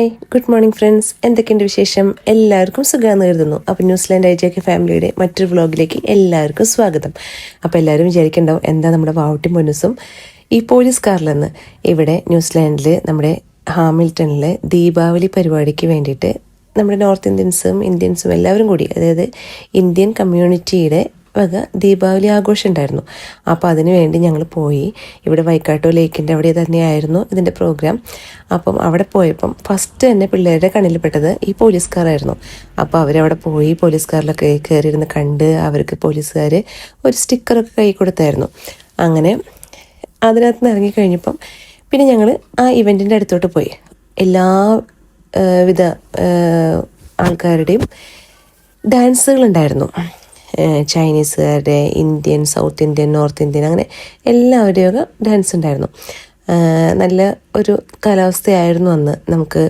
Hi, good morning friends. എന്തൊക്കെയുണ്ട് വിശേഷം? എല്ലാവർക്കും സുഖമാണെന്ന് കരുതുന്നു. അപ്പോൾ ന്യൂസിലാൻഡ് ഐജെകെ ഫാമിലിയുടെ മറ്റൊരു വ്ളോഗിലേക്ക് എല്ലാവർക്കും സ്വാഗതം. അപ്പോൾ എല്ലാവരും വിചാരിക്കണ്ടാവും എന്താ നമ്മുടെ വാവുട്ടി പൊന്നുസും ഈ പോലീസ് കാറിലെന്ന്. ഇവിടെ ന്യൂസിലാൻഡിൽ നമ്മുടെ ഹാമിൽട്ടണിലെ ദീപാവലി പരിപാടിക്ക് വേണ്ടിയിട്ട് നമ്മുടെ നോർത്ത് ഇന്ത്യൻസും എല്ലാവരും കൂടി, അതായത് ഇന്ത്യൻ കമ്മ്യൂണിറ്റിയുടെ വക ദീപാവലി ആഘോഷം ഉണ്ടായിരുന്നു. അപ്പോൾ അതിന് വേണ്ടി ഞങ്ങൾ പോയി. ഇവിടെ വൈക്കാട്ടോ ലേക്കിൻ്റെ അവിടെ തന്നെയായിരുന്നു ഇതിൻ്റെ പ്രോഗ്രാം. അപ്പം അവിടെ പോയപ്പം ഫസ്റ്റ് തന്നെ പിള്ളേരുടെ കണ്ണിൽപ്പെട്ടത് ഈ പോലീസ് കാറായിരുന്നു. അപ്പോൾ അവരവിടെ പോയി പോലീസ് കാറിലൊക്കെ കയറിയിരുന്ന് കണ്ട് അവർക്ക് പോലീസുകാർ ഒരു സ്റ്റിക്കറൊക്കെ കൈ കൊടുത്തായിരുന്നു. അങ്ങനെ അതിനകത്ത് നിന്ന് ഇറങ്ങിക്കഴിഞ്ഞപ്പം പിന്നെ ഞങ്ങൾ ആ ഇവൻറ്റിൻ്റെ അടുത്തോട്ട് പോയി. എല്ലാ വിധ ആൾക്കാരുടെയും ഡാൻസുകളുണ്ടായിരുന്നു. ചൈനീസുകാരുടെ, Indian, south Indian, north Indian, അങ്ങനെ എല്ലാവരുടെയൊക്കെ ഡാൻസ് ഉണ്ടായിരുന്നു. നല്ല ഒരു കാലാവസ്ഥയായിരുന്നു അന്ന്. നമുക്ക്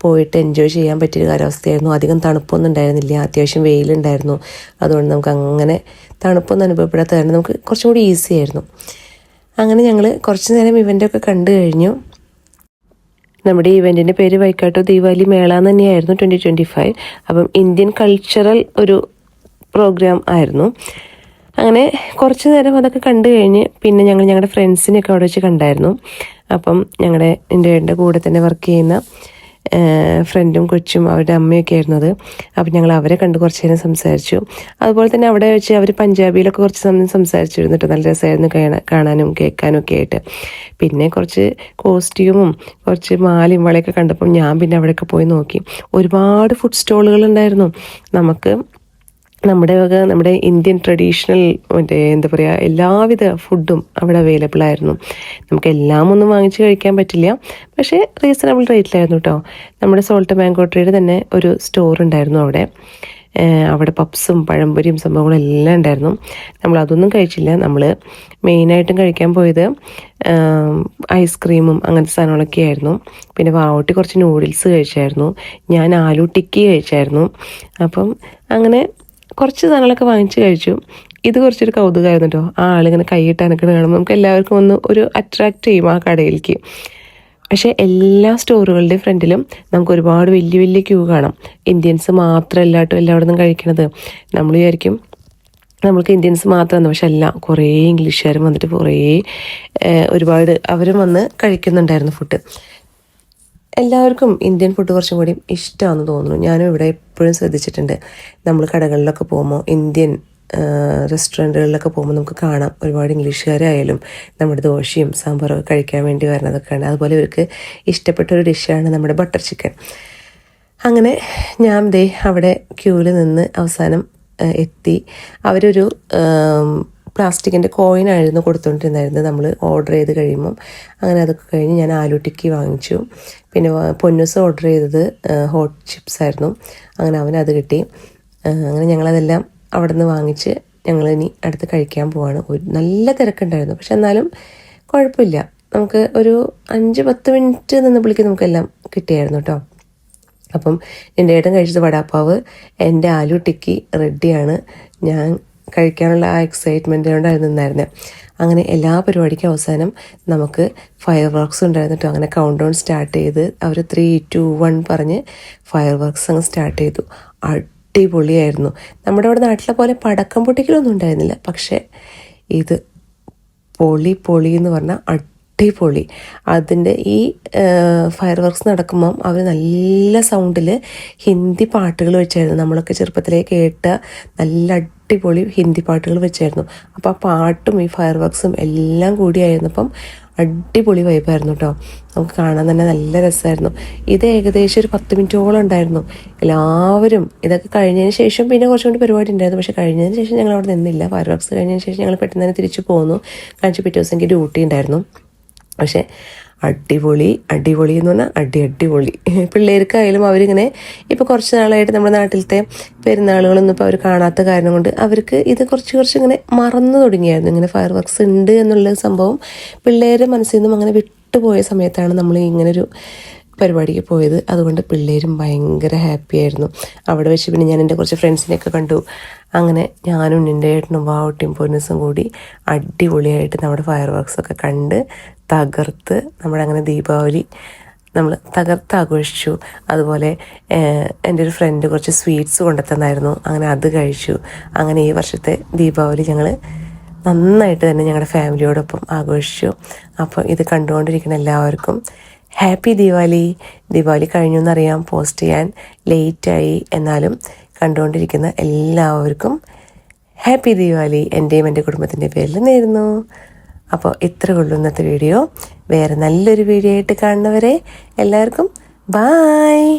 പോയിട്ട് എൻജോയ് ചെയ്യാൻ പറ്റിയൊരു കാലാവസ്ഥയായിരുന്നു. അധികം തണുപ്പൊന്നും ഉണ്ടായിരുന്നില്ല, അത്യാവശ്യം വെയിലുണ്ടായിരുന്നു. അതുകൊണ്ട് നമുക്ക് അങ്ങനെ തണുപ്പൊന്നും അനുഭവപ്പെടാത്ത കാരണം നമുക്ക് കുറച്ചും കൂടി ഈസി ആയിരുന്നു. അങ്ങനെ ഞങ്ങൾ കുറച്ച് നേരം ഇവൻ്റൊക്കെ കണ്ടു കഴിഞ്ഞു. നമ്മുടെ ഇവൻറ്റിൻ്റെ പേര് വൈക്കാട്ടോ ദീപാവലി മേള എന്ന് തന്നെയായിരുന്നു, 2025. അപ്പം ഇന്ത്യൻ കൾച്ചറൽ ഒരു പ്രോഗ്രാം ആയിരുന്നു. അങ്ങനെ കുറച്ച് നേരം അതൊക്കെ കണ്ടു കഴിഞ്ഞ് പിന്നെ ഞങ്ങൾ ഞങ്ങളുടെ ഫ്രണ്ട്സിനെയൊക്കെ അവിടെ വെച്ച് കണ്ടായിരുന്നു. അപ്പം എൻ്റെ കൂടെ തന്നെ വർക്ക് ചെയ്യുന്ന ഫ്രണ്ടും കൊച്ചും അവരുടെ അമ്മയൊക്കെ ആയിരുന്നു അത്. അപ്പം ഞങ്ങൾ അവരെ കണ്ട് കുറച്ച് നേരം സംസാരിച്ചു. അതുപോലെ തന്നെ അവിടെ വെച്ച് അവർ പഞ്ചാബിയിലൊക്കെ കുറച്ച് സമയം സംസാരിച്ചിരുന്നു കേട്ടോ. നല്ല രസമായിരുന്നു കാണാനും കേൾക്കാനും ഒക്കെ ആയിട്ട്. പിന്നെ കുറച്ച് കോസ്റ്റ്യൂമും കുറച്ച് മാലയും വളയൊക്കെ കണ്ടപ്പം ഞാൻ പിന്നെ അവിടെയൊക്കെ പോയി നോക്കി. ഒരുപാട് ഫുഡ് സ്റ്റോളുകൾ ഉണ്ടായിരുന്നു. നമ്മുടെ ഇന്ത്യൻ ട്രഡീഷണൽ എന്താ പറയുക, എല്ലാവിധ ഫുഡും അവിടെ അവൈലബിൾ ആയിരുന്നു. നമുക്ക് എല്ലാം ഒന്നും വാങ്ങിച്ച് കഴിക്കാൻ പറ്റില്ല, പക്ഷേ റീസണബിൾ റേറ്റിലായിരുന്നു കേട്ടോ. നമ്മുടെ സോൾട്ട് മാങ്കോട്ടറിയുടെ തന്നെ ഒരു സ്റ്റോർ ഉണ്ടായിരുന്നു അവിടെ പപ്സും പഴംപൊരിയും സംഭവങ്ങളും എല്ലാം ഉണ്ടായിരുന്നു. നമ്മളതൊന്നും കഴിച്ചില്ല. നമ്മൾ മെയിനായിട്ടും കഴിക്കാൻ പോയത് ഐസ്ക്രീമും അങ്ങനത്തെ സാധനങ്ങളൊക്കെ ആയിരുന്നു. പിന്നെ വാവൂട്ടി കുറച്ച് നൂഡിൽസ് കഴിച്ചായിരുന്നു. ഞാൻ ആലു ടിക്കി കഴിച്ചായിരുന്നു. അപ്പം അങ്ങനെ കുറച്ച് സാധനങ്ങളൊക്കെ വാങ്ങിച്ച് കഴിച്ചു. ഇത് കുറച്ചൊരു കൗതുകമായിരുന്നു കേട്ടോ. ആ ആളിങ്ങനെ കൈയിട്ടാനൊക്കെ കാണുമ്പോൾ നമുക്ക് എല്ലാവർക്കും ഒന്ന് ഒരു അട്രാക്റ്റ് ചെയ്യും ആ കടയിലേക്ക്. പക്ഷേ എല്ലാ സ്റ്റോറുകളുടെയും ഫ്രണ്ടിലും നമുക്ക് ഒരുപാട് വലിയ വലിയ ക്യൂ കാണാം. ഇന്ത്യൻസ് മാത്രമല്ല കേട്ടോ എല്ലാവിടെ നിന്നും കഴിക്കണത്. നമ്മൾ വിചാരിക്കും നമ്മൾക്ക് ഇന്ത്യൻസ് മാത്രമാണ്, പക്ഷെ അല്ല, കുറേ ഇംഗ്ലീഷുകാരും വന്നിട്ട് ഒരുപാട് അവരും വന്ന് കഴിക്കുന്നുണ്ടായിരുന്നു ഫുഡ്. എല്ലാവർക്കും ഇന്ത്യൻ ഫുഡ് കുറച്ചും കൂടി ഇഷ്ടമാണെന്ന് തോന്നുന്നു. ഞാനും ഇവിടെ എപ്പോഴും ശ്രദ്ധിച്ചിട്ടുണ്ട്. നമ്മൾ കടകളിലൊക്കെ പോകുമ്പോൾ, ഇന്ത്യൻ റെസ്റ്റോറൻറ്റുകളിലൊക്കെ പോകുമ്പോൾ നമുക്ക് കാണാം ഒരുപാട് ഇംഗ്ലീഷുകാരായാലും നമ്മുടെ ദോശയും സാമ്പാറും ഒക്കെ കഴിക്കാൻ വേണ്ടി വരുന്നതൊക്കെയാണ്. അതുപോലെ ഇവർക്ക് ഇഷ്ടപ്പെട്ട ഒരു ഡിഷാണ് നമ്മുടെ ബട്ടർ ചിക്കൻ. അങ്ങനെ ഞാൻ അവിടെ ക്യൂവിൽ നിന്ന് അവസാനം എത്തി. അവരൊരു പ്ലാസ്റ്റിക്കിൻ്റെ കോയിനായിരുന്നു കൊടുത്തുകൊണ്ടിരുന്നായിരുന്നത് നമ്മൾ ഓർഡർ ചെയ്ത് കഴിയുമ്പം. അങ്ങനെ അതൊക്കെ കഴിഞ്ഞ് ഞാൻ ആലു ടിക്കി വാങ്ങിച്ചു. പിന്നെ പൊന്നൂസ് ഓർഡർ ചെയ്തത് ഹോട്ട് ചിപ്സ് ആയിരുന്നു. അങ്ങനെ അവനത് കിട്ടി. അങ്ങനെ ഞങ്ങളതെല്ലാം അവിടെ നിന്ന് വാങ്ങിച്ച് ഞങ്ങളിനി അടുത്ത് കഴിക്കാൻ പോവാണ്. നല്ല തിരക്കുണ്ടായിരുന്നു, പക്ഷെ എന്നാലും കുഴപ്പമില്ല. നമുക്ക് ഒരു 5-10 മിനിറ്റ് നിന്നപ്പോഴേക്കും നമുക്കെല്ലാം കിട്ടിയായിരുന്നു കേട്ടോ. അപ്പം എൻ്റെ ഏട്ടൻ കഴിച്ചത് വടാപ്പാവ്, എൻ്റെ ആലു ടിക്കി റെഡിയാണ്. ഞാൻ കഴിക്കാനുള്ള ആ എക്സൈറ്റ്മെൻ്റ് കൊണ്ടായിരുന്നു നിന്നായിരുന്നത്. അങ്ങനെ എല്ലാ പരിപാടിക്കും അവസാനം നമുക്ക് ഫയർ വർക്ക്സ് ഉണ്ടായിരുന്നു കേട്ടോ. അങ്ങനെ കൗണ്ട് ഡൗൺ സ്റ്റാർട്ട് ചെയ്ത് അവർ 3, 2, 1 പറഞ്ഞ് ഫയർ വർക്ക്സ് അങ്ങ് സ്റ്റാർട്ട് ചെയ്തു. അടിപൊളിയായിരുന്നു. നമ്മുടെ അവിടെ നാട്ടിലെ പോലെ പടക്കം പൊട്ടിക്കലൊന്നും ഉണ്ടായിരുന്നില്ല, പക്ഷേ ഇത് പൊളി എന്ന് പറഞ്ഞാൽ അടിപൊളി. അതിൻ്റെ ഈ ഫയർ വർക്ക്സ് നടക്കുമ്പം അവർ നല്ല സൗണ്ടിൽ ഹിന്ദി പാട്ടുകൾ വെച്ചായിരുന്നു. നമ്മളൊക്കെ ചെറുപ്പത്തിലേ കേട്ട നല്ല അടിപൊളി ഹിന്ദി പാട്ടുകൾ വെച്ചായിരുന്നു. അപ്പോൾ ആ പാട്ടും ഈ ഫയർ വർക്ക്സും എല്ലാം കൂടിയായിരുന്നപ്പം അടിപൊളി വൈബായിരുന്നു കേട്ടോ. നമുക്ക് കാണാൻ തന്നെ നല്ല രസമായിരുന്നു. ഇത് ഏകദേശം ഒരു 10 മിനിറ്റോളം ഉണ്ടായിരുന്നു. എല്ലാവരും ഇതൊക്കെ കഴിഞ്ഞതിന് ശേഷം പിന്നെ കുറച്ചും കൂടി പരിപാടി ഉണ്ടായിരുന്നു. പക്ഷേ കഴിഞ്ഞതിന് ശേഷം ഞങ്ങൾ അവിടെ നിന്നില്ല. ഫയർ വർക്ക്സ് കഴിഞ്ഞതിന് ശേഷം ഞങ്ങൾ പെട്ടെന്ന് തന്നെ തിരിച്ചു പോന്നു. കാണിച്ച് പിറ്റേ ദിവസം എനിക്ക് ഡ്യൂട്ടി ഉണ്ടായിരുന്നു. പക്ഷേ അടിപൊളി എന്ന് പറഞ്ഞാൽ അടിപൊളി. പിള്ളേർക്കായാലും അവരിങ്ങനെ ഇപ്പോൾ കുറച്ച് നാളായിട്ട് നമ്മുടെ നാട്ടിലത്തെ പെരുന്നാളുകളൊന്നും ഇപ്പോൾ അവർ കാണാത്ത കാരണം കൊണ്ട് അവർക്ക് ഇത് കുറച്ച് ഇങ്ങനെ മറന്നു തുടങ്ങിയായിരുന്നു. ഇങ്ങനെ ഫയർ വർക്ക്സ് ഉണ്ട് എന്നുള്ള സംഭവം പിള്ളേരുടെ മനസ്സിൽ നിന്നും അങ്ങനെ വിട്ടുപോയ സമയത്താണ് നമ്മൾ ഇങ്ങനൊരു പരിപാടിക്ക് പോയത്. അതുകൊണ്ട് പിള്ളേരും ഭയങ്കര ഹാപ്പി ആയിരുന്നു. അവിടെ വെച്ച് പിന്നെ ഞാൻ എൻ്റെ കുറച്ച് ഫ്രണ്ട്സിനെയൊക്കെ കണ്ടു. അങ്ങനെ ഞാനും എൻ്റെ ഏട്ടനും വാവൂട്ടിയും പൊന്നൂസും കൂടി അടിപൊളിയായിട്ട് നമ്മുടെ ഫയർ വർക്ക്സൊക്കെ കണ്ട് തകർത്ത് നമ്മുടെ അങ്ങനെ ദീപാവലി നമ്മൾ തകർത്താഘോഷിച്ചു. അതുപോലെ എൻ്റെ ഒരു ഫ്രണ്ട് കുറച്ച് സ്വീറ്റ്സ് കൊണ്ടുത്തന്നായിരുന്നു, അങ്ങനെ അത് കഴിച്ചു. അങ്ങനെ ഈ വർഷത്തെ ദീപാവലി ഞങ്ങൾ നന്നായിട്ട് തന്നെ ഞങ്ങളുടെ ഫാമിലിയോടൊപ്പം ആഘോഷിച്ചു. അപ്പോൾ ഇത് കണ്ടുകൊണ്ടിരിക്കുന്ന എല്ലാവർക്കും ഹാപ്പി ദീപാവലി. ദീപാവലി കഴിഞ്ഞു എന്നറിയാം, പോസ്റ്റ് ചെയ്യാൻ ലേറ്റായി, എന്നാലും കണ്ടുകൊണ്ടിരിക്കുന്ന എല്ലാവർക്കും ഹാപ്പി ദീപാവലി എൻ്റെയും എൻ്റെ കുടുംബത്തിൻ്റെ പേരിൽ നേരുന്നു. അപ്പോൾ ഇത്ര ഉള്ളൂ ഇന്നത്തെ വീഡിയോ. വേറെ നല്ലൊരു വീഡിയോ ആയിട്ട് കാണുന്നവരെ എല്ലാവർക്കും ബായ്.